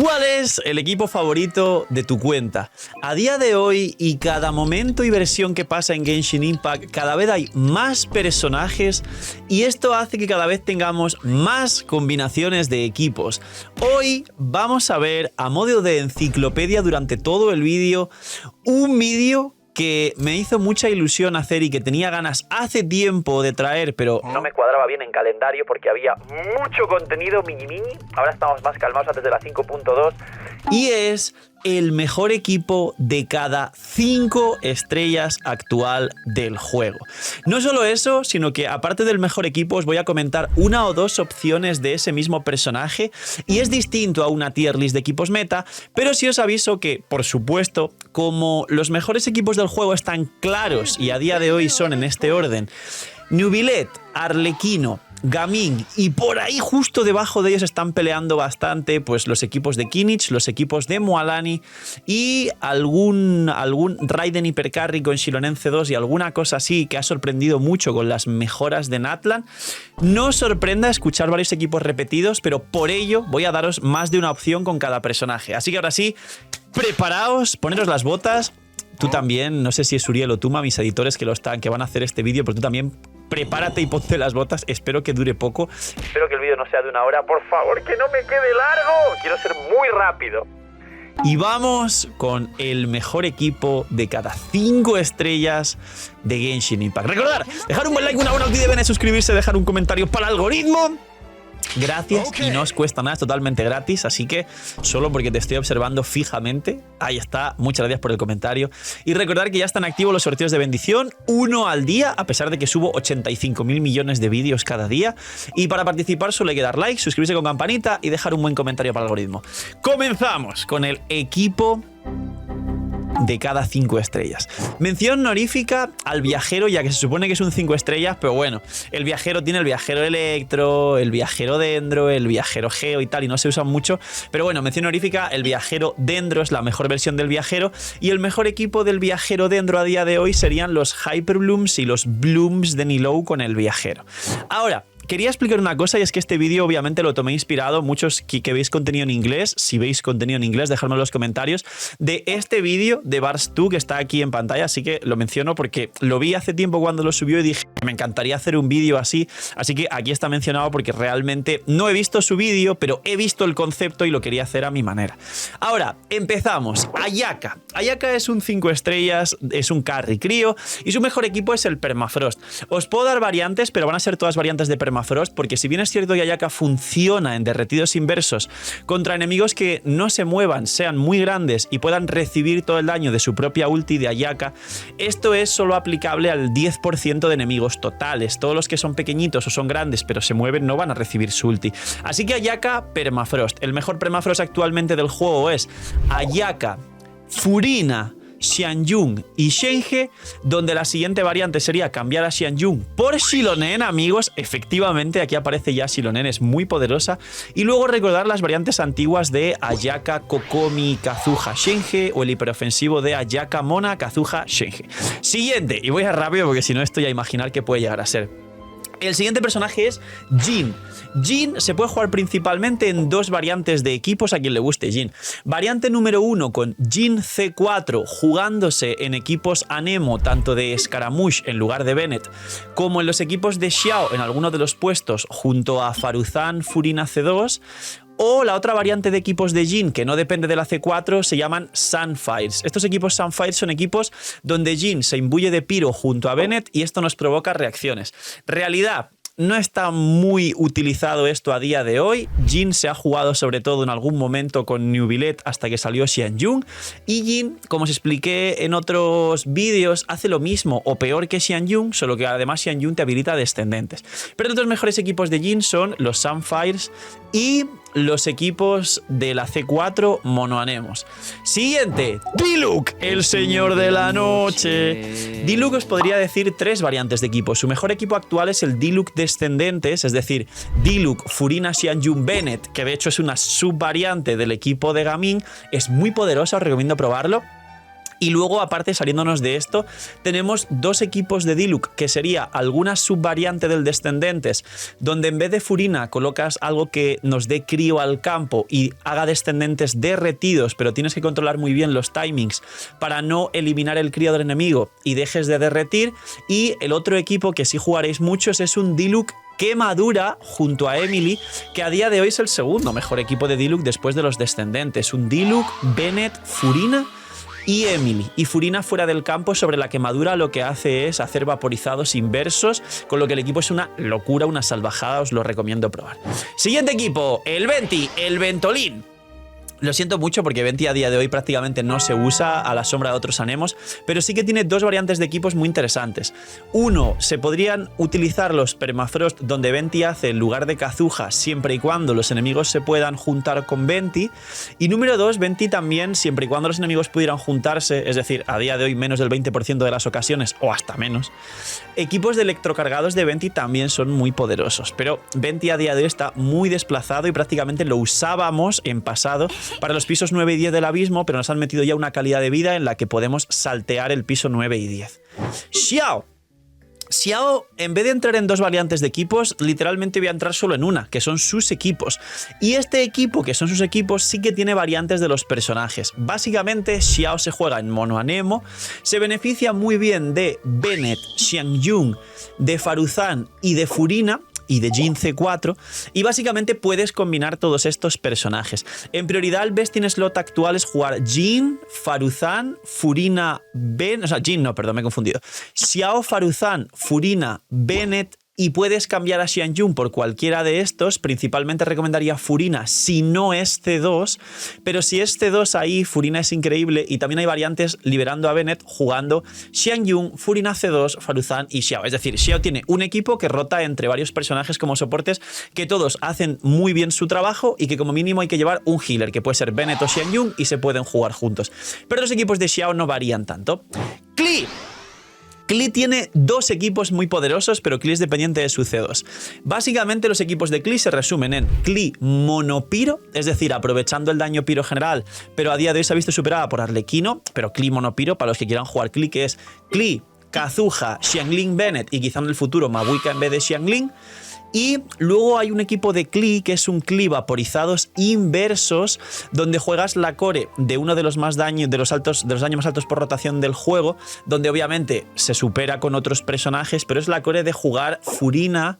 ¿Cuál es el equipo favorito de tu cuenta? A día de hoy y cada momento y versión que pasa en Genshin Impact, cada vez hay más personajes y esto hace que cada vez tengamos más combinaciones de equipos. Hoy vamos a ver, a modo de enciclopedia durante todo el vídeo, un vídeo que me hizo mucha ilusión hacer y que tenía ganas hace tiempo de traer, pero no me cuadraba bien en calendario porque había mucho contenido mini. Ahora estamos más calmados antes de la 5.2 y es el mejor equipo de cada 5 estrellas actual del juego. No solo eso, sino que aparte del mejor equipo os voy a comentar una o dos opciones de ese mismo personaje y es distinto a una tier list de equipos meta, pero sí os aviso que, por supuesto, como los mejores equipos del juego están claros y a día de hoy son en este orden: Neuvillette, Arlequino, Gaming, y por ahí justo debajo de ellos están peleando bastante pues los equipos de Kinich, los equipos de Mualani y algún Raiden Hipercarry con Shilonense 2 y alguna cosa así que ha sorprendido mucho con las mejoras de Natlan. No os sorprenda escuchar varios equipos repetidos, pero por ello voy a daros más de una opción con cada personaje. Así que ahora sí, preparaos, poneros las botas. Tú también, no sé si es Uriel o Tuma, mis editores que van a hacer este vídeo, pero tú también prepárate y ponte las botas. Espero que dure poco. Espero que el vídeo no sea de una hora. Por favor, que no me quede largo. Quiero ser muy rápido. Y vamos con el mejor equipo de cada 5 estrellas de Genshin Impact. Recordad, dejar un buen like, una buena, no olviden suscribirse, dejar un comentario para el algoritmo. Gracias, y no os cuesta nada, es totalmente gratis, así que solo porque te estoy observando fijamente, ahí está, muchas gracias por el comentario. Y recordad que ya están activos los sorteos de bendición, uno al día, a pesar de que subo 85.000 millones de vídeos cada día. Y para participar solo hay que dar like, suscribirse con campanita y dejar un buen comentario para el algoritmo. Comenzamos con el equipo de cada 5 estrellas. Mención honorífica al viajero, ya que se supone que es un 5 estrellas, pero bueno, el viajero tiene el viajero Electro, el viajero Dendro, el viajero Geo y tal, y no se usan mucho, pero bueno, mención honorífica, el viajero Dendro es la mejor versión del viajero, y el mejor equipo del viajero Dendro a día de hoy serían los Hyper Blooms y los Blooms de Nilou con el viajero. Ahora, quería explicar una cosa, y es que este vídeo obviamente lo tomé inspirado, muchos que veis contenido en inglés, si veis contenido en inglés, dejadme en los comentarios, de este vídeo de Bars2 que está aquí en pantalla, así que lo menciono porque lo vi hace tiempo cuando lo subió y dije, me encantaría hacer un vídeo así que aquí está mencionado porque realmente no he visto su vídeo, pero he visto el concepto y lo quería hacer a mi manera. Ahora, empezamos. Ayaka. Ayaka es un 5 estrellas, es un carry crío y su mejor equipo es el Permafrost. Os puedo dar variantes, pero van a ser todas variantes de Permafrost, porque si bien es cierto que Ayaka funciona en derretidos inversos contra enemigos que no se muevan, sean muy grandes y puedan recibir todo el daño de su propia ulti de Ayaka, esto es solo aplicable al 10% de enemigos totales. Todos los que son pequeñitos o son grandes pero se mueven no van a recibir su ulti. Así que Ayaka, Permafrost. El mejor Permafrost actualmente del juego es Ayaka, Furina, Xianyun y Shenhe, donde la siguiente variante sería cambiar a Xianyun por Xilonen, amigos. Efectivamente, aquí aparece ya Xilonen, es muy poderosa. Y luego recordar las variantes antiguas de Ayaka, Kokomi, Kazuha, Shenhe, o el hiperofensivo de Ayaka, Mona, Kazuha, Shenhe. Siguiente, y voy a rápido porque si no estoy a imaginar qué puede llegar a ser. El siguiente personaje es Jhin. Jhin se puede jugar principalmente en 2 variantes de equipos a quien le guste Jhin. Variante número 1 con Jhin C4 jugándose en equipos Anemo, tanto de Scaramouche en lugar de Bennett, como en los equipos de Xiao en algunos de los puestos junto a Faruzan, Furina C2. O la otra variante de equipos de Jhin, que no depende de la C4, se llaman Sunfires. Estos equipos Sunfires son equipos donde Jhin se imbuye de Pyro junto a Bennett y esto nos provoca reacciones. Realidad, no está muy utilizado esto a día de hoy. Jhin se ha jugado sobre todo en algún momento con Neuvillette hasta que salió Xianyun. Y Jhin, como os expliqué en otros vídeos, hace lo mismo o peor que Xianyun, solo que además Xianyun te habilita descendentes. Pero los dos mejores equipos de Jhin son los Sunfires y los equipos de la C4 monoanemos. Siguiente, Diluc, el señor de la noche. Diluc os podría decir 3 variantes de equipo. Su mejor equipo actual es el Diluc descendentes, es decir, Diluc, Furina, Xianyun, Bennett, que de hecho es una subvariante del equipo de Gaming. Es muy poderosa, os recomiendo probarlo. Y luego, aparte, saliéndonos de esto, tenemos dos equipos de Diluc, que sería alguna subvariante del Descendentes, donde en vez de Furina colocas algo que nos dé crío al campo y haga Descendentes derretidos, pero tienes que controlar muy bien los timings para no eliminar el crío del enemigo y dejes de derretir. Y el otro equipo que sí jugaréis muchos es un Diluc Quemadura junto a Emily, que a día de hoy es el segundo mejor equipo de Diluc después de los Descendentes. Un Diluc, Bennett, Furina y Emily. Y Furina fuera del campo sobre la Quemadura lo que hace es hacer vaporizados inversos, con lo que el equipo es una locura, una salvajada, os lo recomiendo probar. Siguiente equipo, el Venti, el Ventolin. Lo siento mucho porque Venti a día de hoy prácticamente no se usa a la sombra de otros anemos, pero sí que tiene dos variantes de equipos muy interesantes. Uno, se podrían utilizar los Permafrost donde Venti hace el lugar de Kazuha siempre y cuando los enemigos se puedan juntar con Venti. Y número dos, Venti también, siempre y cuando los enemigos pudieran juntarse, es decir, a día de hoy menos del 20% de las ocasiones o hasta menos, equipos de electrocargados de Venti también son muy poderosos. Pero Venti a día de hoy está muy desplazado y prácticamente lo usábamos en pasado para los pisos 9 y 10 del abismo, pero nos han metido ya una calidad de vida en la que podemos saltear el piso 9 y 10. Xiao. Xiao, en vez de entrar en dos variantes de equipos, literalmente voy a entrar solo en una, que son sus equipos. Y este equipo, que son sus equipos, sí que tiene variantes de los personajes. Básicamente, Xiao se juega en mono anemo, se beneficia muy bien de Bennett, Xiangyun, de Faruzan y de Furina, y de Jin C4, y básicamente puedes combinar todos estos personajes. En prioridad, el best in slot actual es jugar Jin, Faruzan, Furina, Bennett, o sea, Jin no, perdón, me he confundido. Xiao, Faruzan, Furina, Bennett, y puedes cambiar a Xiangyun por cualquiera de estos. Principalmente recomendaría Furina si no es C2, pero si es C2 ahí Furina es increíble, y también hay variantes liberando a Bennett jugando Xiangyun, Furina C2, Faruzan y Xiao. Es decir, Xiao tiene un equipo que rota entre varios personajes como soportes que todos hacen muy bien su trabajo y que como mínimo hay que llevar un healer, que puede ser Bennett o Xiangyun, y se pueden jugar juntos. Pero los equipos de Xiao no varían tanto. Klee. Klee tiene dos equipos muy poderosos, pero Klee es dependiente de su C2. Básicamente los equipos de Klee se resumen en Klee monopiro, es decir, aprovechando el daño piro general, pero a día de hoy se ha visto superada por Arlequino, pero Klee monopiro, para los que quieran jugar Klee, que es Klee, Kazuha, Xiangling, Bennett y quizá en el futuro Mabuika en vez de Xiangling. Y luego hay un equipo de Klee, que es un Klee vaporizados inversos, donde juegas la core de uno de los más daños, de los daños más altos por rotación del juego, donde obviamente se supera con otros personajes, pero es la core de jugar Furina,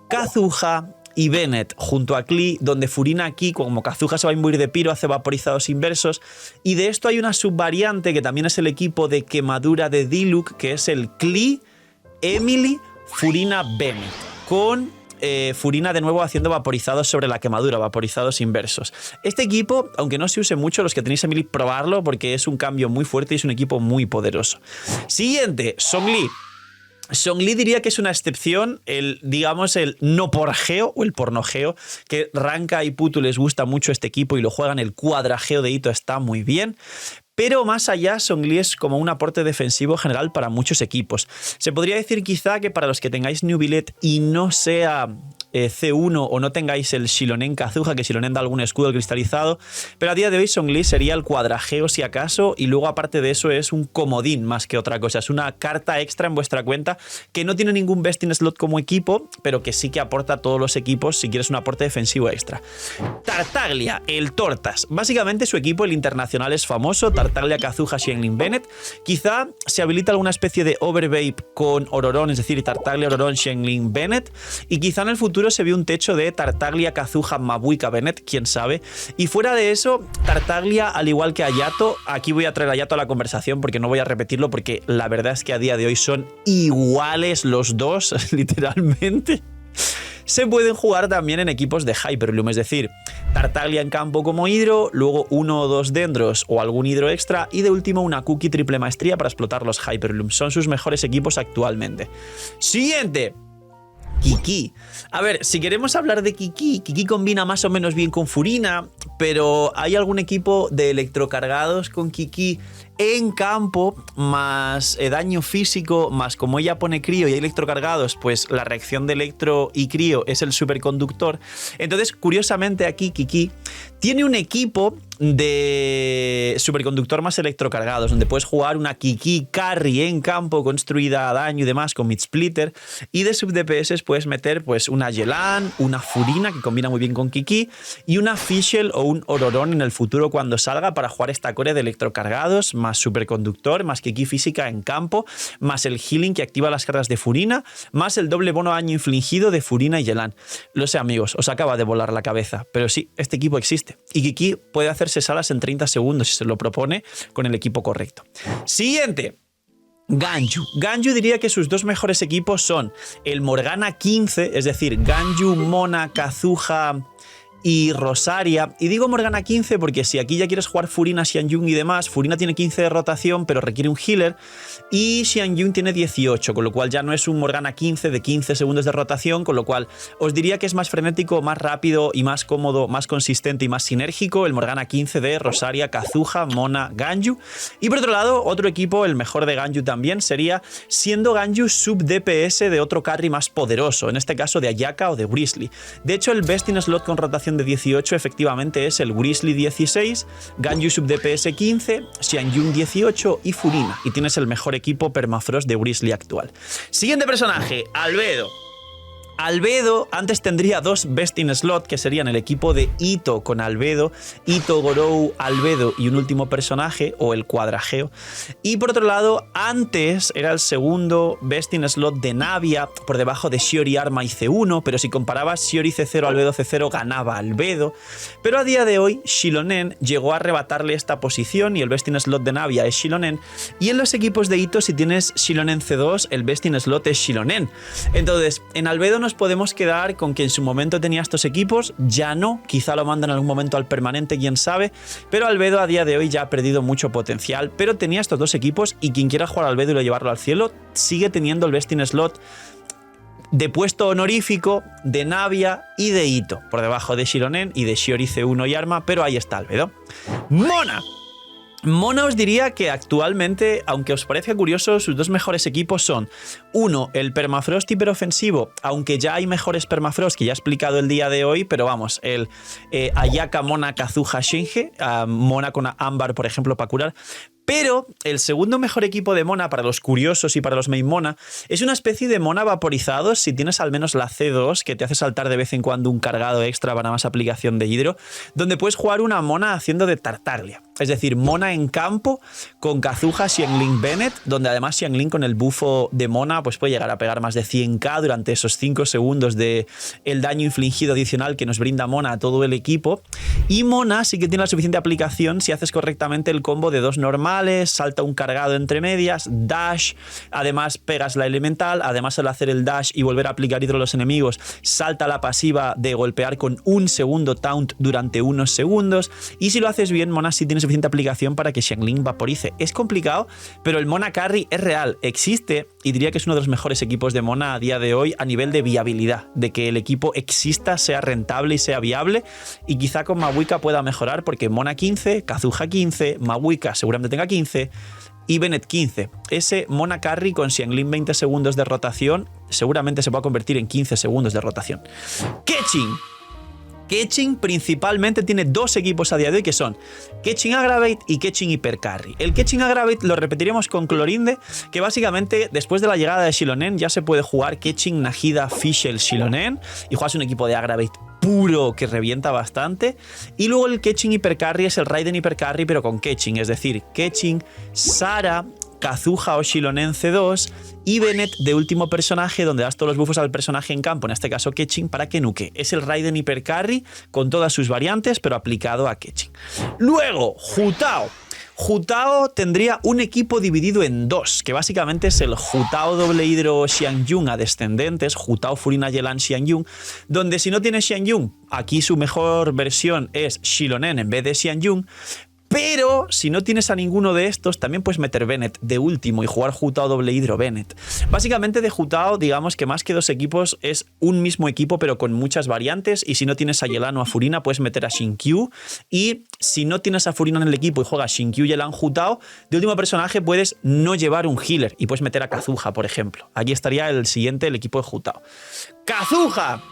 Kazuha y Bennett junto a Klee, donde Furina aquí, como Kazuha se va a imbuir de piro, hace vaporizados inversos. Y de esto hay una subvariante que también es el equipo de Quemadura de Diluc, que es el Klee, Emily, Furina, Bennett, con Furina de nuevo haciendo vaporizados sobre la Quemadura, vaporizados inversos. Este equipo, aunque no se use mucho, los que tenéis Emily, probarlo porque es un cambio muy fuerte y es un equipo muy poderoso. Siguiente, Zhongli. Zhongli diría que es una excepción, digamos el no porgeo o el pornogeo, que Ranka y Putu les gusta mucho este equipo y lo juegan, el cuadrageo de Ito está muy bien. Pero más allá, Zhongli es como un aporte defensivo general para muchos equipos. Se podría decir quizá que para los que tengáis New Billet y no sea C1 o no tengáis el Xilonen Kazuha, que Xilonen da algún escudo cristalizado, pero a día de hoy Zhongli sería el cuadrageo si acaso, y luego aparte de eso es un comodín más que otra cosa, es una carta extra en vuestra cuenta que no tiene ningún best in slot como equipo, pero que sí que aporta a todos los equipos si quieres un aporte defensivo extra. Tartaglia, el Tortas. Básicamente su equipo, el internacional, es famoso, Tartaglia, Kazuha, Xiangling, Bennett. Quizá se habilita alguna especie de Overvape con Ororon, es decir, Tartaglia, Ororon, Xiangling, Bennett, y quizá en el futuro se ve un techo de Tartaglia, Kazuha, Mabuika, Bennett, quién sabe. Y fuera de eso, Tartaglia, al igual que Ayato, aquí voy a traer a Ayato a la conversación porque no voy a repetirlo, porque la verdad es que a día de hoy son iguales los dos, literalmente. Se pueden jugar también en equipos de Hyperloom, es decir, Tartaglia en campo como hidro, luego uno o dos dendros o algún hidro extra y de último una cookie triple maestría para explotar los Hyperloom. Son sus mejores equipos actualmente. Siguiente. Kiki. A ver, si queremos hablar de Kiki, Kiki combina más o menos bien con Furina, pero ¿hay algún equipo de electrocargados con Kiki en campo, más daño físico, más como ella pone crío y hay electrocargados, pues la reacción de electro y crío es el superconductor. Entonces, curiosamente aquí Kiki tiene un equipo de superconductor más electrocargados, donde puedes jugar una Kiki Carry en campo, construida a daño y demás con Mid Splitter, y de sub DPS puedes meter pues una Yelan, una Furina, que combina muy bien con Kiki, y una Fischl o un Ororon en el futuro cuando salga para jugar esta core de electrocargados, más superconductor, más Kiki física en campo, más el healing que activa las cargas de Furina, más el doble bono daño infligido de Furina y Yelan. Lo sé, amigos, os acaba de volar la cabeza, pero sí, este equipo existe, y Kiki puede hacerse salas en 30 segundos si se lo propone con el equipo correcto. Siguiente. Ganyu. Ganyu diría que sus dos mejores equipos son el Morgana 15, es decir, Ganyu, Mona, Kazuha y Rosaria. Y digo Morgana 15 porque si aquí ya quieres jugar Furina, Xianyun y demás, Furina tiene 15 de rotación pero requiere un healer y Xianyun tiene 18, con lo cual ya no es un Morgana 15 de 15 segundos de rotación, con lo cual os diría que es más frenético, más rápido y más cómodo, más consistente y más sinérgico el Morgana 15 de Rosaria, Kazuha, Mona, Ganyu. Y por otro lado, otro equipo, el mejor de Ganyu también, sería siendo Ganyu sub DPS de otro carry más poderoso, en este caso de Ayaka o de Grizzly. De hecho, el best in slot con rotación de 18 efectivamente es el Grizzly 16, Ganyu sub DPS 15, Xianyun 18 y Furina. Y tienes el mejor equipo Permafrost de Grizzly actual. Siguiente personaje, Albedo. Albedo antes tendría dos best in slot que serían el equipo de Itto con Albedo, Itto, Gorou, Albedo y un último personaje o el cuadrageo. Y por otro lado, antes era el segundo best in slot de Navia por debajo de Shiori, Arma y C1, pero si comparabas Shiori C0, Albedo C0 ganaba Albedo. Pero a día de hoy Xilonen llegó a arrebatarle esta posición y el best in slot de Navia es Xilonen. Y en los equipos de Itto si tienes Xilonen C2 el best in slot es Xilonen. Entonces en Albedo nos podemos quedar con que en su momento tenía estos equipos, ya no, quizá lo mandan en algún momento al permanente, quién sabe, pero Albedo a día de hoy ya ha perdido mucho potencial, pero tenía estos dos equipos y quien quiera jugar Albedo y llevarlo al cielo, sigue teniendo el best in slot de puesto honorífico de Navia y de Itto, por debajo de Xilonen y de Shiori C1 y Arma, pero ahí está Albedo. Mona. Mona os diría que actualmente, aunque os parezca curioso, sus dos mejores equipos son uno, el Permafrost hiperofensivo, aunque ya hay mejores Permafrost que ya he explicado el día de hoy, pero vamos, el Ayaka, Mona, Kazuha, Shinge, Mona con Ámbar, por ejemplo, para curar. Pero el segundo mejor equipo de Mona para los curiosos y para los main Mona es una especie de Mona vaporizados si tienes al menos la C2 que te hace saltar de vez en cuando un cargado extra para más aplicación de hidro, donde puedes jugar una Mona haciendo de Tartaglia. Es decir, Mona en campo con Kazuha, Xiangling, Bennett, donde además Xiangling con el bufo de Mona pues puede llegar a pegar más de 100k durante esos 5 segundos de el daño infligido adicional que nos brinda Mona a todo el equipo. Y Mona sí que tiene la suficiente aplicación si haces correctamente el combo de dos normales, salta un cargado entre medias, dash, además pegas la elemental, además al hacer el dash y volver a aplicar hidro a los enemigos, salta la pasiva de golpear con un segundo taunt durante unos segundos, y si lo haces bien, Mona sí tiene suficiente aplicación para que Xiangling vaporice. Es complicado, pero el Mona Carry es real, existe, y diría que es uno de los mejores equipos de Mona a día de hoy a nivel de viabilidad, de que el equipo exista, sea rentable y sea viable, y quizá con Mahuika pueda mejorar porque Mona 15, Kazuha 15, Mahuika seguramente tenga 15 y Bennett 15. Ese Mona Carry con Xiangling 20 segundos de rotación seguramente se va a convertir en 15 segundos de rotación. Keqing. Keqing principalmente tiene dos equipos a día de hoy que son Keqing Aggravate y Keqing Hyper Carry. El Keqing Aggravate lo repetiremos con Clorinde, que básicamente después de la llegada de Xilonen ya se puede jugar Keqing, Nahida, Fischl, Xilonen y juegas un equipo de Aggravate puro que revienta bastante. Y luego el Keqing Hyper Carry es el Raiden Hyper Carry pero con Keqing, es decir, Keqing, Sara, Kazuha o Xilonen C2 y Bennett de último personaje, donde das todos los buffos al personaje en campo, en este caso Keqing, para que nuke. Es el Raiden Hyper Carry con todas sus variantes, pero aplicado a Keqing. Luego, Hu-Tao. Hu-Tao tendría un equipo dividido en dos, que básicamente es el Hu-Tao doble hidro Xianyun a descendentes, Hu-Tao Furina Yelan Xianyun, donde si no tienes Xianyun, aquí su mejor versión es Xilonen en vez de Xianyun, Pero si no tienes a ninguno de estos, también puedes meter Bennett de último y jugar Hu-Tao doble hidro Bennett. Básicamente de Hu-Tao, digamos que más que dos equipos es un mismo equipo pero con muchas variantes, y si no tienes a Yelan o a Furina puedes meter a Xingqiu, y si no tienes a Furina en el equipo y juegas Xingqiu, Yelan, Hu-Tao, de último personaje puedes no llevar un healer y puedes meter a Kazuha, por ejemplo. Aquí estaría el siguiente, el equipo de Hu-Tao. ¡Kazuha!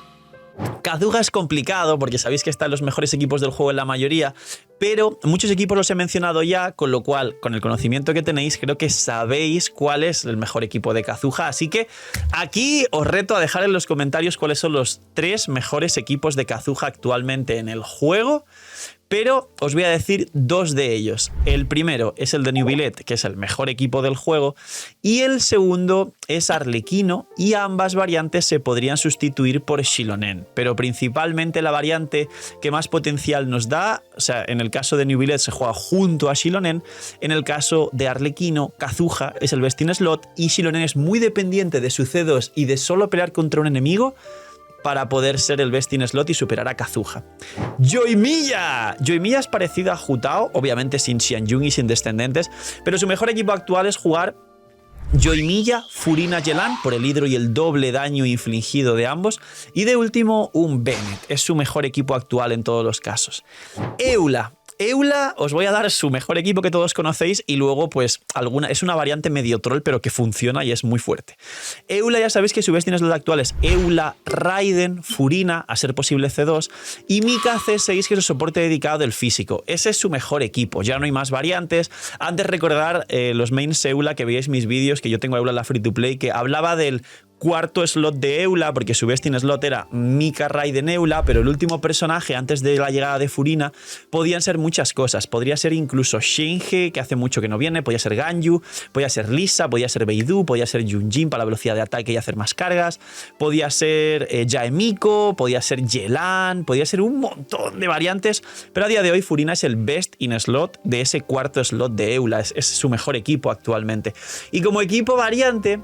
Kazuha es complicado porque sabéis que están los mejores equipos del juego en la mayoría, pero muchos equipos los he mencionado ya, con lo cual, con el conocimiento que tenéis, creo que sabéis cuál es el mejor equipo de Kazuha. Así que aquí os reto a dejar en los comentarios cuáles son los 3 mejores equipos de Kazuha actualmente en el juego. Pero os voy a decir 2 de ellos. El primero es el de Neuvillette, que es el mejor equipo del juego, y el segundo es Arlequino, y ambas variantes se podrían sustituir por Xilonen, pero principalmente la variante que más potencial nos da, o sea, en el caso de Neuvillette se juega junto a Xilonen, en el caso de Arlequino, Kazuha es el best in slot, y Xilonen es muy dependiente de su C2 y de solo pelear contra un enemigo para poder ser el best in slot y superar a Kazuha. Yoimiya. Yoimiya es parecido a Hu-Tao, obviamente sin Xianjun y sin descendentes, pero su mejor equipo actual es jugar Yoimiya, Furina, Yelan por el hidro y el doble daño infligido de ambos, y de último un Bennett. Es su mejor equipo actual en todos los casos. Eula. Eula, os voy a dar su mejor equipo que todos conocéis y luego pues es una variante medio troll pero que funciona y es muy fuerte. Eula, ya sabéis que su best in slot actual es Eula, Raiden, Furina, a ser posible C2, y Mika C6, que es el soporte dedicado del físico. Ese es su mejor equipo, ya no hay más variantes. Antes recordar los mains Eula, que veáis mis vídeos, que yo tengo Eula en la free to play, que hablaba del cuarto slot de Eula, porque su best in slot era Mika, Raiden, Eula, pero el último personaje antes de la llegada de Furina podían ser muchas cosas. Podría ser incluso Shinji, que hace mucho que no viene, podía ser Ganyu, podía ser Lisa, podía ser Beidou, podía ser Yunjin para la velocidad de ataque y hacer más cargas, podía ser Jaemiko, podía ser Yelan, podía ser un montón de variantes, pero a día de hoy Furina es el best in slot de ese cuarto slot de Eula, es su mejor equipo actualmente. Y como equipo variante,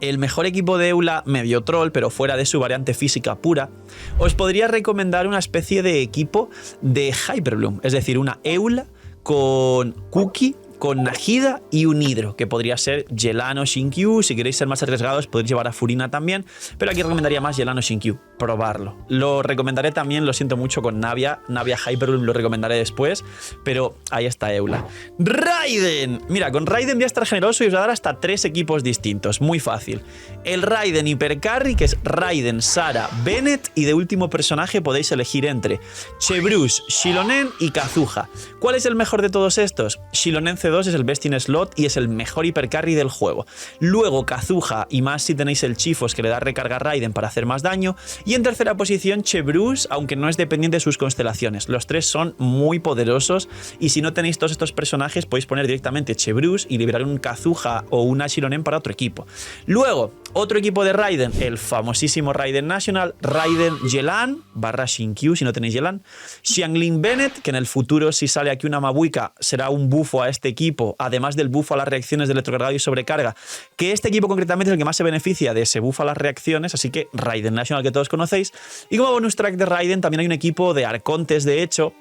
el mejor equipo de Eula, medio troll, pero fuera de su variante física pura, os podría recomendar una especie de equipo de Hyperbloom, es decir, una Eula con Kuki, con Nahida y un hidro, que podría ser Yelan o Xingqiu. Si queréis ser más arriesgados podéis llevar a Furina también, pero aquí recomendaría más Yelan o Xingqiu, probarlo. Lo recomendaré también, lo siento mucho, con Navia Hyperbloom lo recomendaré después, pero ahí está Eula. Raiden. Mira, con Raiden voy a estar generoso y os voy a dar hasta 3 equipos distintos, muy fácil. El Raiden Hypercarry, que es Raiden, Sara, Bennett, y de último personaje podéis elegir entre Chebrush, Xilonen y Kazuha. ¿Cuál es el mejor de todos estos? Xilonen C2 es el best in slot y es el mejor hipercarry del juego. Luego Kazuha, y más si tenéis el Chifos, que le da recarga a Raiden para hacer más daño. Y en tercera posición Chebrush, aunque no es dependiente de sus constelaciones. Los 3 son muy poderosos, y si no tenéis todos estos personajes podéis poner directamente Chebrush y liberar un Kazuha o una Xilonen para otro equipo. Luego, otro equipo de Raiden, el famosísimo Raiden National, Raiden Yelan / Xingqiu si no tenéis Yelan, Xianglin Bennett, que en el futuro si sale aquí una Mabuika será un bufo a este equipo, además del bufo a las reacciones de electrocargado y sobrecarga, que este equipo concretamente es el que más se beneficia de ese bufo a las reacciones, así que Raiden National, que todos conocéis. Y como bonus track de Raiden también hay un equipo de Arcontes, de hecho,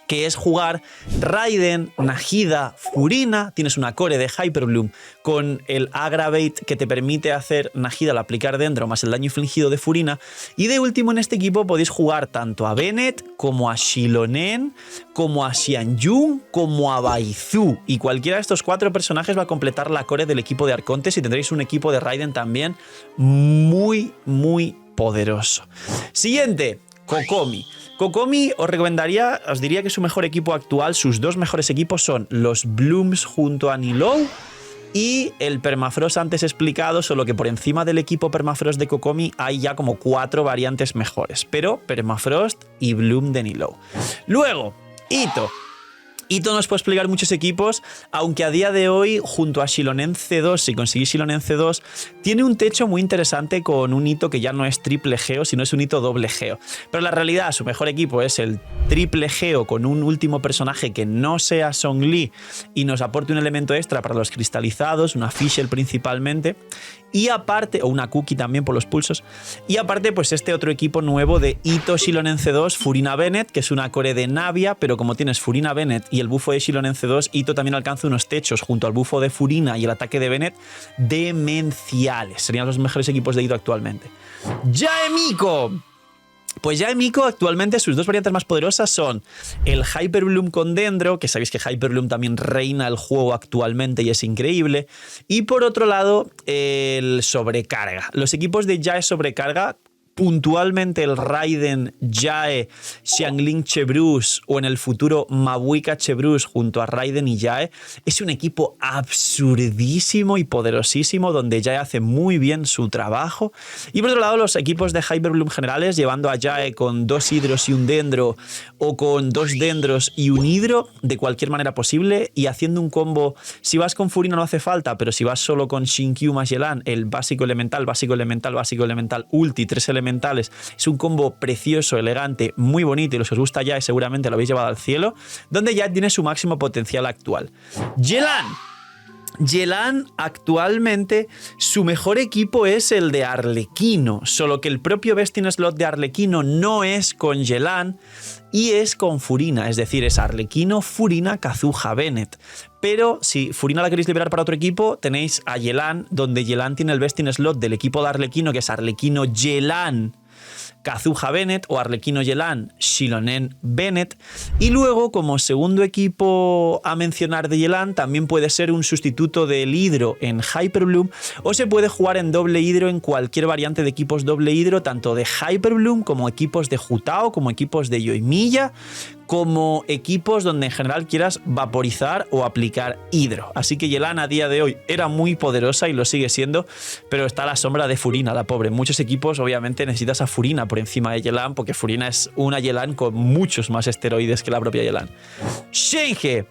que es jugar Raiden, Nahida, Furina. Tienes una core de Hyperbloom con el Aggravate, que te permite hacer Nahida al aplicar Dendro más el daño infligido de Furina. Y de último en este equipo podéis jugar tanto a Bennett como a Xilonen, como a Xianjun, como a Baizu. Y cualquiera de estos 4 personajes va a completar la core del equipo de Arcontes, y tendréis un equipo de Raiden también muy, muy poderoso. Siguiente, Kokomi. Kokomi os diría que su mejor equipo actual, sus 2 mejores equipos son los Blooms junto a Nilou y el Permafrost antes explicado, solo que por encima del equipo Permafrost de Kokomi hay ya como 4 variantes mejores, pero Permafrost y Bloom de Nilou. Luego, Itto. Itto nos puede explicar muchos equipos, aunque a día de hoy, junto a Xilonen C2, si conseguís Xilonen C2, tiene un techo muy interesante con un Itto que ya no es triple Geo, sino es un Itto doble Geo. Pero la realidad, su mejor equipo es el triple Geo con un último personaje que no sea Song Li y nos aporte un elemento extra para los cristalizados, una Fischl principalmente, y aparte, o una Cookie también por los pulsos, y aparte pues este otro equipo nuevo de Itto Xilonen C2, Furina Bennett, que es una core de Navia, pero como tienes Furina Bennett y y el bufo de Shilon en C2, Ito también alcanza unos techos junto al bufo de Furina y el ataque de Bennett demenciales. Serían los mejores equipos de Ito actualmente. ¡Jae Miko! Pues Jae Miko actualmente sus dos variantes más poderosas son el Hyper Bloom con Dendro, que sabéis que Hyper Bloom también reina el juego actualmente y es increíble, y por otro lado el Sobrecarga. Los equipos de Jae Sobrecarga, puntualmente el Raiden, Jae, Xiangling Chebrus o en el futuro Mabuika Chebrus junto a Raiden y Jae, es un equipo absurdísimo y poderosísimo donde Jae hace muy bien su trabajo. Y por otro lado los equipos de Hyper Bloom generales llevando a Jae con 2 hidros y un dendro o con 2 dendros y un hidro de cualquier manera posible y haciendo un combo. Si vas con Furina no hace falta, pero si vas solo con Shinkyu más Yelan, el básico elemental, básico elemental, básico elemental, ulti, 3 elementales, es un combo precioso, elegante, muy bonito y los que os gusta Jae seguramente lo habéis llevado al cielo, donde ya tiene su máximo potencial actual. Yelan actualmente su mejor equipo es el de Arlequino, solo que el propio Best in Slot de Arlequino no es con Yelan y es con Furina, es decir, es Arlequino, Furina, Kazuha, Bennett. Pero si Furina la queréis liberar para otro equipo, tenéis a Yelan, donde Yelan tiene el Best in Slot del equipo de Arlequino, que es Arlequino Yelan, Kazuha Bennett o Arlequino Yelan, Shilonen Bennett. Y luego, como segundo equipo a mencionar de Yelan, también puede ser un sustituto del hidro en Hyper Bloom o se puede jugar en doble hidro en cualquier variante de equipos doble hidro, tanto de Hyper Bloom como equipos de Jutao, como equipos de Yoimiya, como equipos donde en general quieras vaporizar o aplicar hidro. Así que Yelan a día de hoy era muy poderosa y lo sigue siendo, pero está a la sombra de Furina, la pobre. En muchos equipos obviamente necesitas a Furina por encima de Yelan, porque Furina es una Yelan con muchos más esteroides que la propia Yelan. Shenhe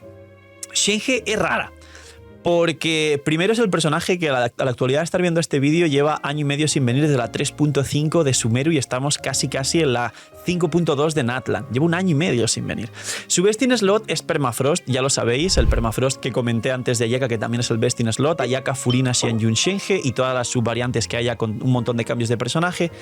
es rara. Porque primero es el personaje que a la actualidad de estar viendo este vídeo lleva año y medio sin venir desde la 3.5 de Sumeru y estamos casi en la 5.2 de Natlan. Lleva un año y medio sin venir. Su Best in Slot es Permafrost, ya lo sabéis, el Permafrost que comenté antes de Ayaka, que también es el Best in Slot, Ayaka, Furina, Xianyun, Shenhe y todas las subvariantes que haya con un montón de cambios de personaje.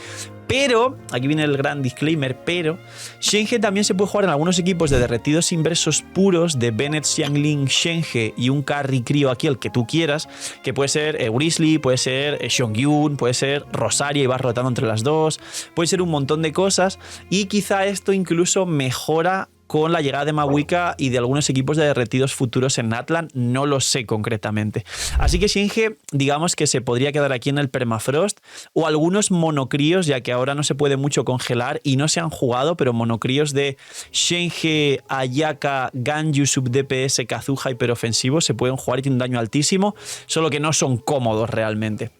Pero, aquí viene el gran disclaimer, pero Shenhe también se puede jugar en algunos equipos de derretidos inversos puros de Bennett, Xiangling, Shenhe y un Carry Crio aquí, el que tú quieras, que puede ser Grizzly, puede ser Xionghyun, puede ser Rosaria y vas rotando entre las dos, puede ser un montón de cosas y quizá esto incluso mejora con la llegada de Mabuika y de algunos equipos de derretidos futuros en Natlan, no lo sé concretamente. Así que Shenhe, digamos que se podría quedar aquí en el Permafrost o algunos monocríos, ya que ahora no se puede mucho congelar y no se han jugado, pero monocríos de Shenhe, Ayaka, Ganyu, sub DPS, Kazuha hiperofensivo se pueden jugar y tienen un daño altísimo, solo que no son cómodos realmente.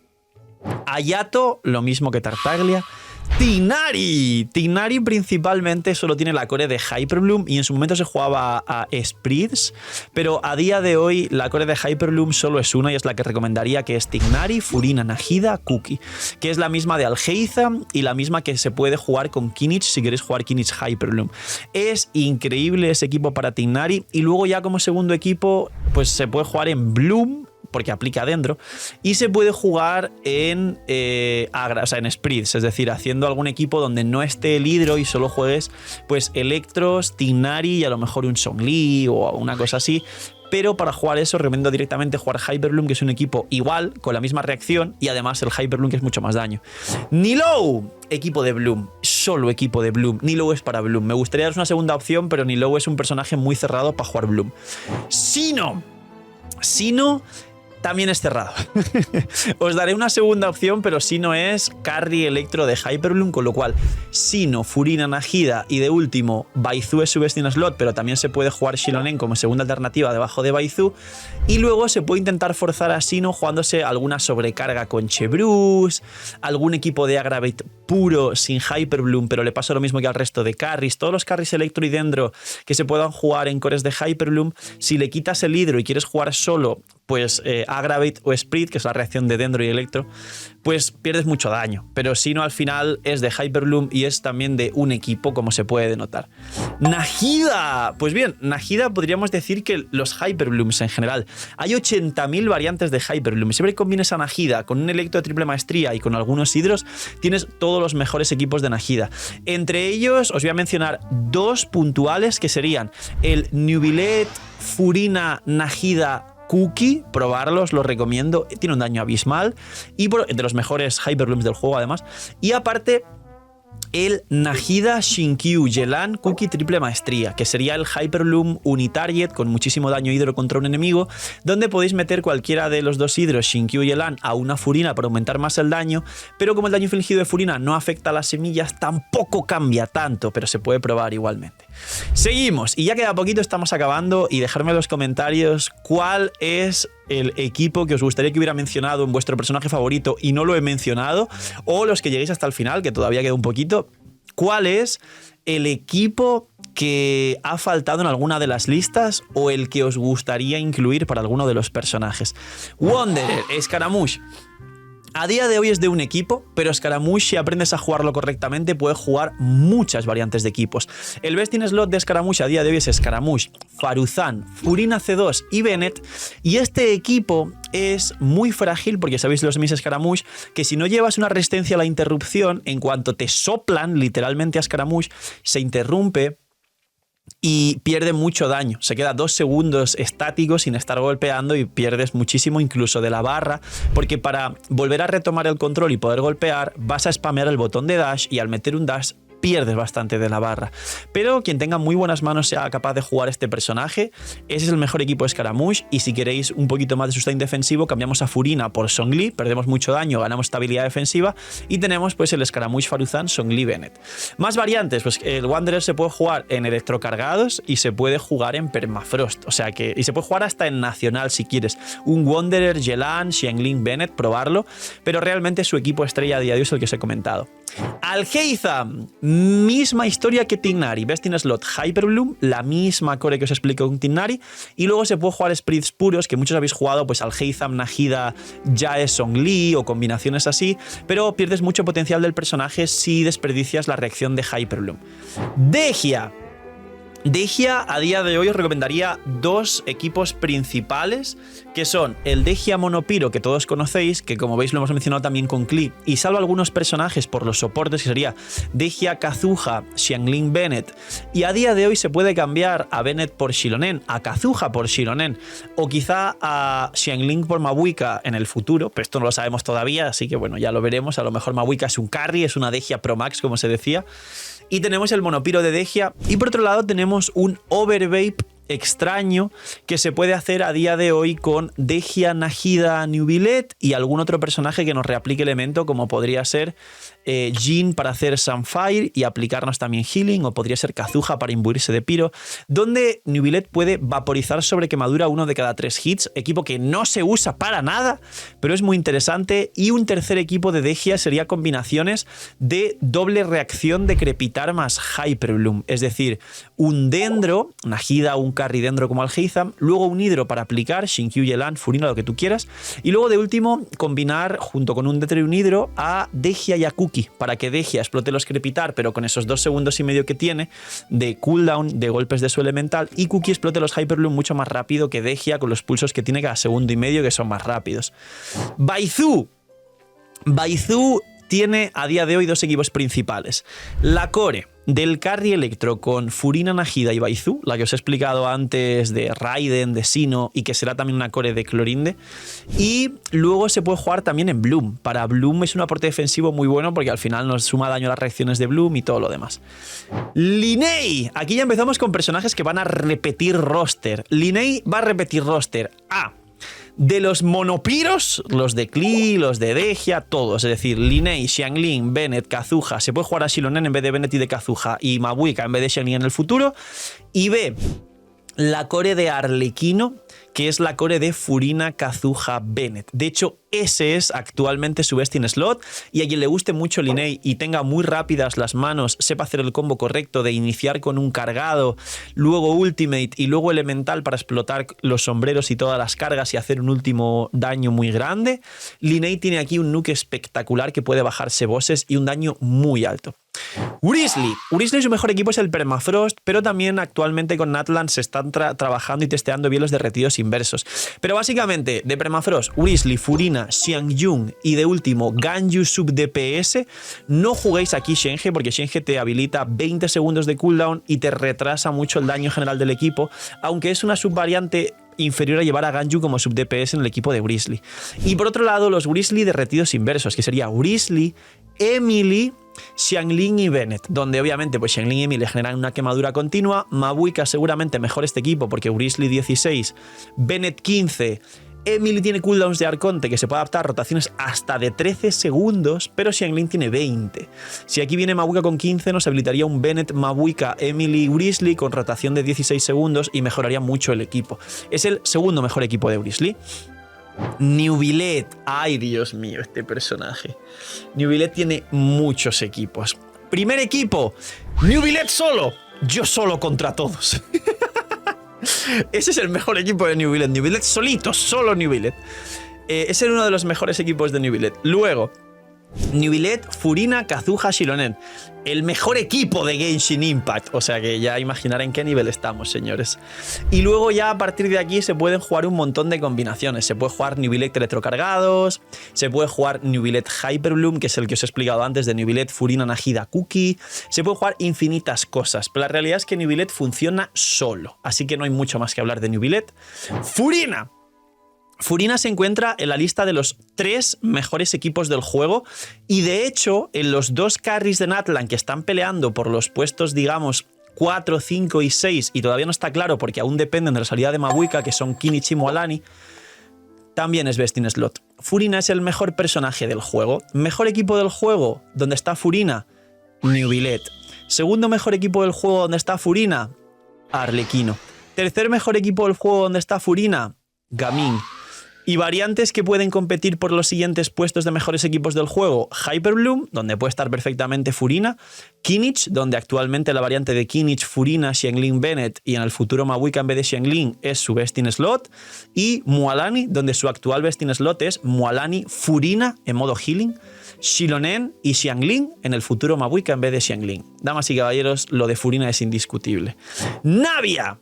Ayato, lo mismo que Tartaglia. Tighnari principalmente solo tiene la core de Hyper Bloom y en su momento se jugaba a Sprids, pero a día de hoy la core de Hyper Bloom solo es una y es la que recomendaría, que es Tighnari, Furina, Nahida, Kuki, que es la misma de Algeiza y la misma que se puede jugar con Kinich si queréis jugar Kinich Hyper Bloom. Es increíble ese equipo para Tighnari y luego ya como segundo equipo pues se puede jugar en Bloom, porque aplica dentro, y se puede jugar en Agra, o sea, en Sprids, es decir, haciendo algún equipo donde no esté el hidro y solo juegues pues Electros, Tighnari y a lo mejor un Zhongli o una cosa así. Pero para jugar eso recomiendo directamente jugar Hyper Bloom, que es un equipo igual, con la misma reacción y además el Hyper Bloom que es mucho más daño. Nilou, equipo de Bloom, solo equipo de Bloom. Nilou es para Bloom. Me gustaría daros una segunda opción, pero Nilou es un personaje muy cerrado para jugar Bloom. Sino también es cerrado. Os daré una segunda opción, pero Sino es Carry Electro de Hyper Bloom, con lo cual Sino, Furina, Nahida y de último Baizu es su Best in Slot, pero también se puede jugar Shilonen como segunda alternativa debajo de Baizu y luego se puede intentar forzar a Sino jugándose alguna sobrecarga con Chebrus, algún equipo de Aggravate puro sin Hyper Bloom, pero le pasa lo mismo que al resto de carries. Todos los carries Electro y Dendro que se puedan jugar en cores de Hyper Bloom, si le quitas el hidro y quieres jugar solo pues Aggravate o Spirit, que es la reacción de Dendro y Electro, pues pierdes mucho daño. Pero si no, al final es de Hyperbloom y es también de un equipo, como se puede denotar. Nahida. Pues bien, Nahida podríamos decir que los Hyperblooms en general. Hay 80.000 variantes de Hyperbloom. Siempre que combines a Nahida con un Electro de triple maestría y con algunos hidros, tienes todos los mejores equipos de Nahida. Entre ellos os voy a mencionar dos puntuales que serían el Nubilet Furina Nahida Cookie, probarlos, los recomiendo, tiene un daño abismal y de los mejores Hyperblooms del juego además. Y aparte el Nahida Shinkyu Yelan Cookie triple maestría, que sería el Hyperbloom Unitarget con muchísimo daño hidro contra un enemigo, donde podéis meter cualquiera de los dos hidros, Shinkyu y Yelan, a una Furina para aumentar más el daño, pero como el daño infligido de Furina no afecta a las semillas, tampoco cambia tanto, pero se puede probar igualmente. Seguimos, y ya queda poquito, estamos acabando, y dejadme en los comentarios cuál es el equipo que os gustaría que hubiera mencionado en vuestro personaje favorito y no lo he mencionado, o los que lleguéis hasta el final, que todavía queda un poquito. ¿Cuál es el equipo que ha faltado en alguna de las listas o el que os gustaría incluir para alguno de los personajes? Wanderer, Scaramouche. A día de hoy es de un equipo, pero Scaramouche, si aprendes a jugarlo correctamente, puedes jugar muchas variantes de equipos. El best in slot de Scaramouche a día de hoy es Scaramouche, Faruzan, Furina C2 y Bennett. Y este equipo es muy frágil porque sabéis los Miss Scaramouche que si no llevas una resistencia a la interrupción, en cuanto te soplan literalmente a Scaramouche, se interrumpe y pierde mucho daño. Se queda 2 segundos estático sin estar golpeando y pierdes muchísimo incluso de la barra, porque para volver a retomar el control y poder golpear vas a spamear el botón de dash y al meter un dash pierdes bastante de la barra. Pero quien tenga muy buenas manos sea capaz de jugar este personaje. Ese es el mejor equipo de Scaramouche, y si queréis un poquito más de sustain defensivo cambiamos a Furina por Zhongli, perdemos mucho daño, ganamos estabilidad defensiva y tenemos pues el Scaramouche Faruzan, Zhongli, Bennett. Más variantes, pues el Wanderer se puede jugar en electrocargados y se puede jugar en permafrost, o sea que, y se puede jugar hasta en nacional si quieres. Un Wanderer, Yelan, Xiangling, Bennett, probarlo, pero realmente su equipo estrella a día de hoy es el que os he comentado. Alhaitham, misma historia que Tignari, best in slot Hyperbloom, la misma core que os explico con Tignari, y luego se puede jugar sprites puros, que muchos habéis jugado, pues Alhaitham, Nahida, Jae, Zhongli o combinaciones así, pero pierdes mucho potencial del personaje si desperdicias la reacción de Hyperbloom. Dehya. Dehya a día de hoy os recomendaría dos equipos principales, que son el Dehya Monopiro, que todos conocéis, que como veis lo hemos mencionado también con Klee, y salvo algunos personajes por los soportes, que sería Dehya Kazuha, Xiangling, Bennett, y a día de hoy se puede cambiar a Bennett por Xilonen, a Kazuha por Xilonen, o quizá a Xiangling por Mabuika en el futuro, pero esto no lo sabemos todavía, así que bueno, ya lo veremos. A lo mejor Mabuika es un carry, es una Dehya Pro Max, como se decía. Y tenemos el Monopiro de Dehya, y por otro lado tenemos un Overvape extraño que se puede hacer a día de hoy con Dehya, Nahida, Nubilet y algún otro personaje que nos reaplique elemento, como podría ser Jin para hacer Sunfire y aplicarnos también Healing, o podría ser Kazuha para imbuirse de Piro, donde Nubilet puede vaporizar sobre quemadura 1 de cada 3 hits, equipo que no se usa para nada, pero es muy interesante. Y un tercer equipo de Dehya sería combinaciones de doble reacción de crepitar más Hyperbloom, es decir, un Dendro, Nahida, un carry Dendro como Alhaitham, luego un hidro para aplicar, Shinkyu, Yelan, Furina, lo que tú quieras, y luego de último combinar junto con un Dendro y un hidro a Dehya y a Cookie, para que Dehya explote los crepitar, pero con esos 2 segundos y medio que tiene de cooldown de golpes de su elemental, y Cookie explote los Hyperbloom mucho más rápido que Dehya con los pulsos que tiene cada segundo y medio, que son más rápidos. Baizu tiene a día de hoy dos equipos principales. La core del carry electro con Furina, Nahida y Baizu, la que os he explicado antes de Raiden, de Sinnoh, y que será también una core de Clorinde. Y luego se puede jugar también en Bloom. Para Bloom es un aporte defensivo muy bueno porque al final nos suma daño a las reacciones de Bloom y todo lo demás. Linei. Aquí ya empezamos con personajes que van a repetir roster. Linei va a repetir roster de los monopiros, los de Klee, los de Dehya, todos. Es decir, Linei, Xiangling, Bennett, Kazuha. Se puede jugar a Xilonen en vez de Bennett y de Kazuha, y Mabuika en vez de Xiangling en el futuro. Y B, la core de Arlequino, que es la core de Furina Kazuha Bennett. De hecho, ese es actualmente su best in slot, y a quien le guste mucho Linnea y tenga muy rápidas las manos, sepa hacer el combo correcto de iniciar con un cargado, luego ultimate y luego elemental para explotar los sombreros y todas las cargas y hacer un último daño muy grande, Linnea tiene aquí un nuke espectacular que puede bajarse bosses y un daño muy alto. Wrisley su mejor equipo es el Permafrost, pero también actualmente con Natlan se están trabajando y testeando bien los derretidos inversos. Pero básicamente de Permafrost, Wrisley, Furina, Xiangyun y de último Ganyu sub DPS. No juguéis aquí Shenge porque Shenge te habilita 20 segundos de cooldown y te retrasa mucho el daño general del equipo, aunque es una subvariante inferior a llevar a Ganyu como sub DPS en el equipo de Wrisley. Y por otro lado, los Wrisley derretidos inversos, que sería Wrisley, Emily, Xiangling y Bennett, donde obviamente pues Xiangling y Emily le generan una quemadura continua. Mabuika seguramente mejor este equipo porque Wrisley 16, Bennett 15, Emily tiene cooldowns de Arconte que se puede adaptar a rotaciones hasta de 13 segundos, pero Xiangling tiene 20. Si aquí viene Mabuika con 15, nos habilitaría un Bennett, Mabuika, Emily, Wrisley con rotación de 16 segundos y mejoraría mucho el equipo. Es el segundo mejor equipo de Wrisley. Neuvillette. Ay, Dios mío, este personaje. Neuvillette tiene muchos equipos. Primer equipo, Neuvillette solo. Yo solo contra todos. Ese es el mejor equipo de Neuvillette. Neuvillette solito, solo Neuvillette. Ese es uno de los mejores equipos de Neuvillette. Luego, Neuvillette, Furina, Kazuha, Shilonen. El mejor equipo de Genshin Impact. O sea que ya imaginarán en qué nivel estamos, señores. Y luego ya a partir de aquí se pueden jugar un montón de combinaciones. Se puede jugar Neuvillette retrocargados. Se puede jugar Neuvillette Hyperbloom, que es el que os he explicado antes de Neuvillette, Furina, Nahida, Cookie. Se puede jugar infinitas cosas. Pero la realidad es que Neuvillette funciona solo. Así que no hay mucho más que hablar de Neuvillette. Furina. Furina se encuentra en la lista de los 3 mejores equipos del juego y de hecho en los 2 carries de Natlan que están peleando por los puestos digamos 4, 5 y 6 y todavía no está claro porque aún dependen de la salida de Mabuika que son Kinich y Mualani, también es best in slot. Furina es el mejor personaje del juego. Mejor equipo del juego, ¿dónde está Furina? Neuvillette. Segundo mejor equipo del juego, ¿dónde está Furina? Arlequino. Tercer mejor equipo del juego, ¿dónde está Furina? Gaming. Y variantes que pueden competir por los siguientes puestos de mejores equipos del juego. Hyperbloom, donde puede estar perfectamente Furina. Kinich, donde actualmente la variante de Kinich, Furina, Xiangling, Bennett y en el futuro Mabuika en vez de Xiangling es su best in slot. Y Mualani, donde su actual best in slot es Mualani, Furina en modo healing. Shilonen y Xiangling en el futuro Mabuika en vez de Xiangling. Damas y caballeros, lo de Furina es indiscutible. Navia.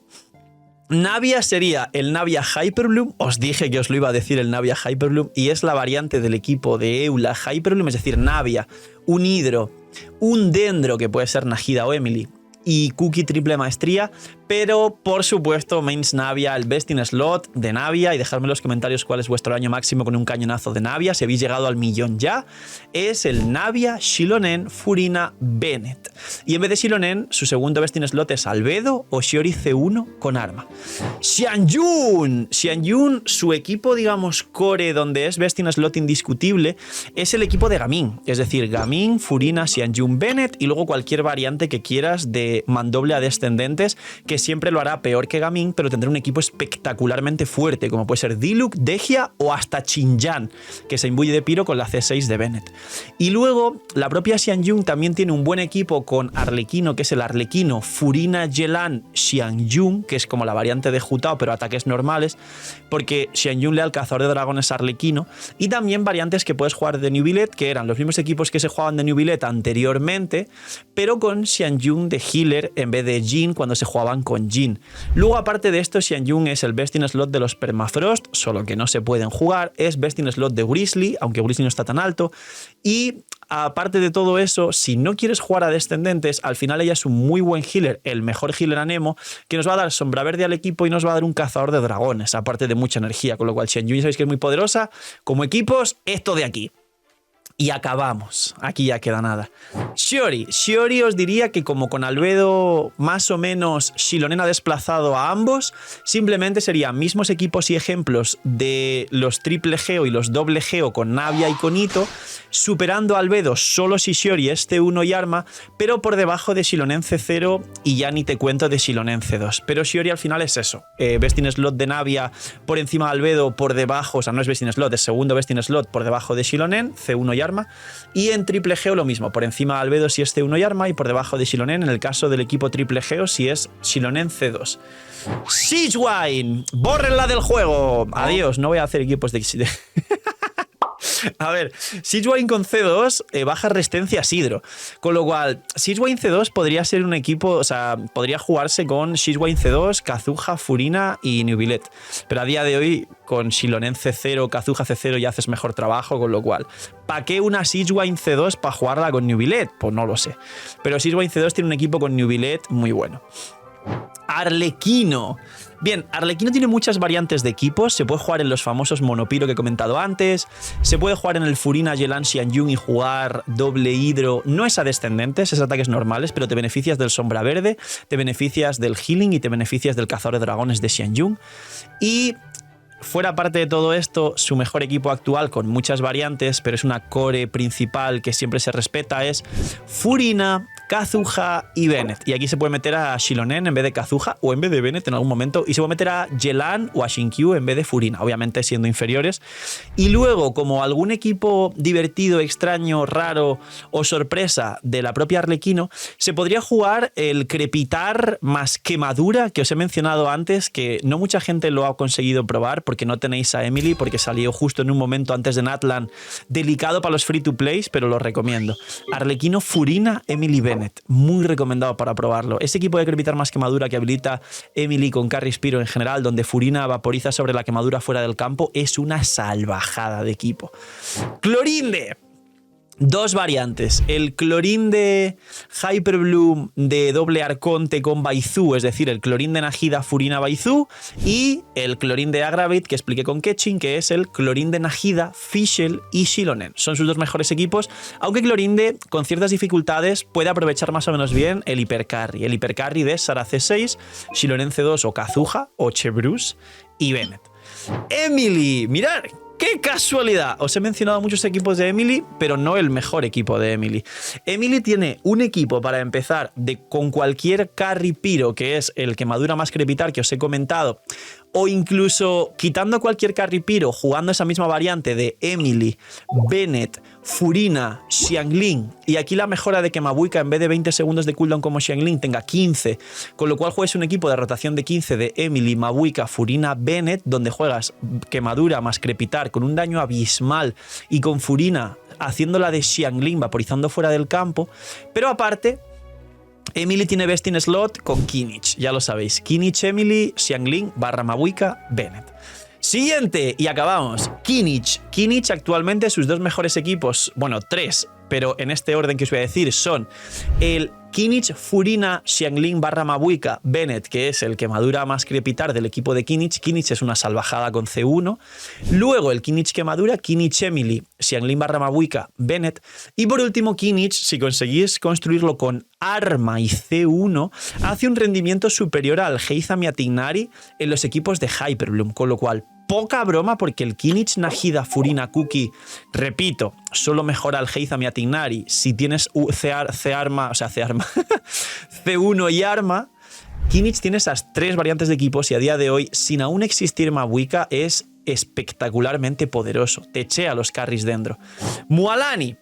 Navia sería el Navia Hyperbloom, os dije que os lo iba a decir el Navia Hyperbloom, y es la variante del equipo de Eula Hyperbloom, es decir, Navia, un Hidro, un Dendro que puede ser Nahida o Emily, y Cookie triple maestría, pero por supuesto mains Navia, el best in slot de Navia, y dejadme en los comentarios cuál es vuestro daño máximo con un cañonazo de Navia, si habéis llegado al 1.000.000 ya, es el Navia, Shilonen, Furina, Bennett. Y en vez de Shilonen, su segundo best in slot es Albedo o Shiori C1 con arma. Xiangyun, su equipo digamos core donde es best in slot indiscutible, es el equipo de Gaming, es decir, Gaming, Furina, Xiangyun, Bennett y luego cualquier variante que quieras de mandoble a descendentes, que siempre lo hará peor que Gaming, pero tendrá un equipo espectacularmente fuerte, como puede ser Diluc, Dehya o hasta Xinjiang, que se imbuye de piro con la C6 de Bennett. Y luego, la propia Xiangyun también tiene un buen equipo con Arlequino, que es el Arlequino, Furina, Yelan, Xiangyun, que es como la variante de Jutao, pero ataques normales, porque Xiangyun le da al cazador de dragones Arlequino, y también variantes que puedes jugar de Neuvillette, que eran los mismos equipos que se jugaban de Neuvillette anteriormente, pero con Xiangyun de healer en vez de Jin cuando se jugaban con Jin. Luego, aparte de esto, Xiangyun es el best in slot de los Permafrost, solo que no se pueden jugar, es best in slot de Wrisley, aunque Wrisley no está tan alto, y aparte de todo eso, si no quieres jugar a descendentes, al final ella es un muy buen healer, el mejor healer anemo, que nos va a dar sombra verde al equipo y nos va a dar un cazador de dragones, aparte de mucha energía, con lo cual Xiangyun sabéis que es muy poderosa. Como equipos, esto de aquí. Y acabamos. Aquí ya queda nada. Shiori. Shiori os diría que como con Albedo más o menos Xilonen ha desplazado a ambos, simplemente serían mismos equipos y ejemplos de los triple Geo y los doble Geo con Navia y con Ito, superando a Albedo solo si Shiori es C1 y Arma, pero por debajo de Xilonen C0 y ya ni te cuento de Xilonen C2. Pero Shiori al final es eso. Best in Slot de Navia por encima de Albedo, por debajo, o sea, no es Best in Slot, es segundo Best in Slot por debajo de Xilonen, C1 y Arma. Y en triple Geo lo mismo, por encima de Albedo si es C1 y Arma y por debajo de Xilonen en el caso del equipo triple Geo si es Xilonen C2. Sigewinne, bórrenla del juego. Adiós, no voy a hacer equipos de... A ver, Sigewinne con C2 baja resistencia a Sidro, con lo cual Sigewinne C2 podría ser un equipo, o sea, podría jugarse con Sigewinne C2, Kazuha, Furina y Neuvillette, pero a día de hoy con Xilonen C0, Kazuha C0 ya haces mejor trabajo, con lo cual ¿para qué una Sigewinne C2 para jugarla con Neuvillette? Pues no lo sé, pero Sigewinne C2 tiene un equipo con Neuvillette muy bueno. Arlequino. Bien, Arlequino tiene muchas variantes de equipos. Se puede jugar en los famosos Monopiro que he comentado antes. Se puede jugar en el Furina Yelan Xianyun y jugar doble hidro. No es a descendentes, es ataques normales, pero te beneficias del Sombra Verde, te beneficias del Healing y te beneficias del Cazador de Dragones de Xianyun. Y fuera parte de todo esto, su mejor equipo actual con muchas variantes, pero es una core principal que siempre se respeta, es Furina, Kazuha y Bennett. Y aquí se puede meter a Xilonen en vez de Kazuha o en vez de Bennett en algún momento. Y se puede meter a Yelan o a Shinkyu en vez de Furina, obviamente siendo inferiores. Y luego, como algún equipo divertido, extraño, raro o sorpresa de la propia Arlequino, se podría jugar el Crepitar más Quemadura que os he mencionado antes, que no mucha gente lo ha conseguido probar porque no tenéis a Emily, porque salió justo en un momento antes de Natlan, delicado para los free to plays, pero lo recomiendo. Arlequino, Furina, Emily, Bennett. Muy recomendado para probarlo. Ese equipo de Crepitar más Quemadura que habilita Emily con Carry Spiro en general, donde Furina vaporiza sobre la quemadura fuera del campo, es una salvajada de equipo. Clorinde. Dos variantes, el Clorinde Hyperbloom de doble Arconte con Baizu, es decir, el Clorinde Nahida Furina Baizu, y el Clorinde Agravit que expliqué con Ketchin, que es el Clorinde Nahida Fischl y Xilonen. Son sus dos mejores equipos, aunque Clorinde con ciertas dificultades puede aprovechar más o menos bien el Hipercarry. El Hipercarry de Sara C6, Xilonen C2 o Kazuha o Chebrus y Bennett. Emily, mirad. ¡Qué casualidad! Os he mencionado muchos equipos de Emily, pero no el mejor equipo de Emily. Emily tiene un equipo para empezar con cualquier carry piro, que es el Quemadura más Crepitar que os he comentado, o incluso quitando cualquier carry piro, jugando esa misma variante de Emily, Bennett, Furina, Xiangling, y aquí la mejora de que Mabuika en vez de 20 segundos de cooldown como Xiangling tenga 15, con lo cual juegues un equipo de rotación de 15 de Emily, Mabuika, Furina, Bennett, donde juegas Quemadura más Crepitar con un daño abismal y con Furina haciéndola de Xiangling vaporizando fuera del campo, pero aparte Emily tiene Best in Slot con Kinich, ya lo sabéis, Kinich, Emily, Xiangling barra Mabuika, Bennett. Siguiente, y acabamos. Kinich. Kinich actualmente sus dos mejores equipos, bueno, tres, pero en este orden que os voy a decir son el Kinich, Furina, Xiangling barra Mabuika, Bennett, que es el Quemadura más Crepitar del equipo de Kinich. Kinich es una salvajada con C1. Luego el Kinich Quemadura, Kinich Emily, Xiangling barra Mabuika, Bennett. Y por último Kinich, si conseguís construirlo con Arma y C1, hace un rendimiento superior al Heizami Atignari en los equipos de Hyperbloom, con lo cual poca broma porque el Kinich Nahida Furina Cookie, repito, solo mejora al Heizami Atignari si tienes C-Arma, o sea, C-Arma, C1 y Arma. Kinich tiene esas tres variantes de equipos y a día de hoy, sin aún existir Mabuika, es espectacularmente poderoso. Te echea los carries dentro. Mualani.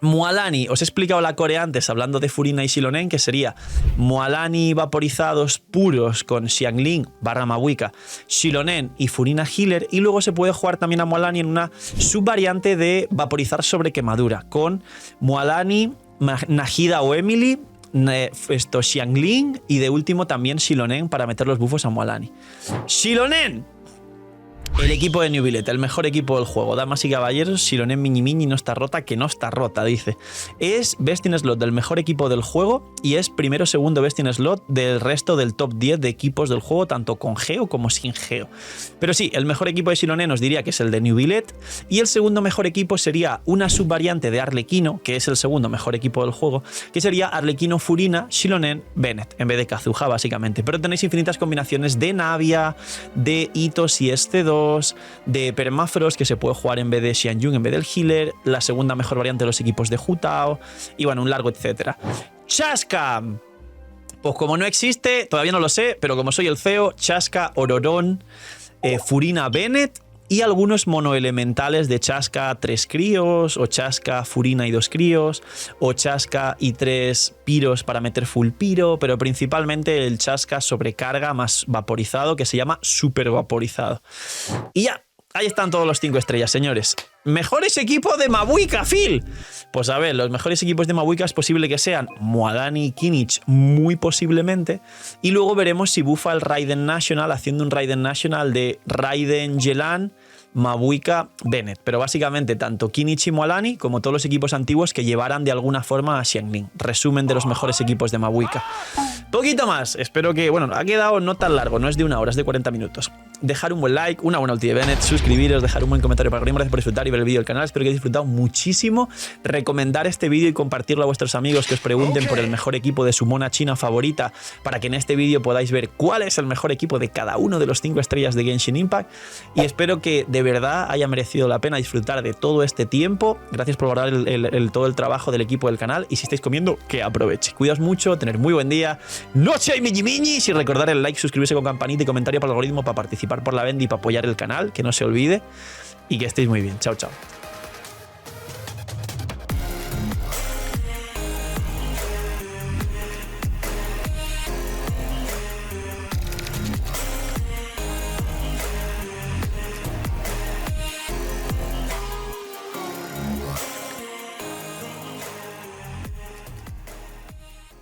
Mualani, os he explicado la core antes hablando de Furina y Xilonen, que sería Mualani vaporizados puros con Xiangling barra Mabuika, Xilonen y Furina Healer, y luego se puede jugar también a Mualani en una subvariante de vaporizar sobre quemadura con Mualani, Nahida o Emily, Xiangling y de último también Xilonen para meter los bufos a Mualani. Xilonen. El equipo de New Billet, el mejor equipo del juego. Damas y caballeros, Xilonen Mini Mini no está rota, que no está rota, dice. Es Best in Slot del mejor equipo del juego y es primero o segundo Best in Slot del resto del top 10 de equipos del juego, tanto con Geo como sin Geo. Pero sí, el mejor equipo de Xilonen os diría que es el de New Billet y el segundo mejor equipo sería una subvariante de Arlequino, que es el segundo mejor equipo del juego, que sería Arlequino Furina, Xilonen, Bennett, en vez de Kazuha, básicamente. Pero tenéis infinitas combinaciones de Navia, de Itos y SC2, de Permafrost, que se puede jugar en vez de Xianyun, en vez del healer, la segunda mejor variante de los equipos de Hu-Tao, y bueno, un largo etcétera. Chaska, pues como no existe, todavía no lo sé, pero como soy el CEO, Chaska, Ororón, Furina, Bennett y algunos monoelementales de Chaska 3 críos, o Chaska Furina y 2 críos, o Chaska y 3 piros para meter full piro, pero principalmente el Chaska sobrecarga más vaporizado, que se llama super vaporizado. Y ya, ahí están todos los 5 estrellas, señores. ¿Mejores equipos de Mabuika, Phil? Pues a ver, los mejores equipos de Mabuika es posible que sean Moadani y Kinich, muy posiblemente. Y luego veremos si bufa el Raiden National, haciendo un Raiden National de Raiden Yelan, Mabuika, Bennett. Pero básicamente tanto Kinich y Moalani como todos los equipos antiguos que llevaran de alguna forma a Xiangling. Resumen de los mejores equipos de Mabuika. Poquito más. Espero que, bueno, ha quedado no tan largo, no es de 1 hora, es de 40 minutos. Dejar un buen like, una buena ulti de Bennett, suscribiros, dejar un buen comentario para el gracias por disfrutar y ver el vídeo del canal. Espero que hayáis disfrutado muchísimo. Recomendar este vídeo y compartirlo a vuestros amigos que os pregunten por el mejor equipo de su mona china favorita, para que en este vídeo podáis ver cuál es el mejor equipo de cada uno de los 5 estrellas de Genshin Impact. Y espero que de verdad haya merecido la pena disfrutar de todo este tiempo. Gracias por valorar todo el trabajo del equipo del canal, y si estáis comiendo, que aproveche. Cuidaos mucho, tener muy buen día, no seáis miñimiñis, y recordar el like, suscribirse con campanita y comentario para el algoritmo para participar por la venda y para apoyar el canal, que no se olvide, y que estéis muy bien. Chao, chao.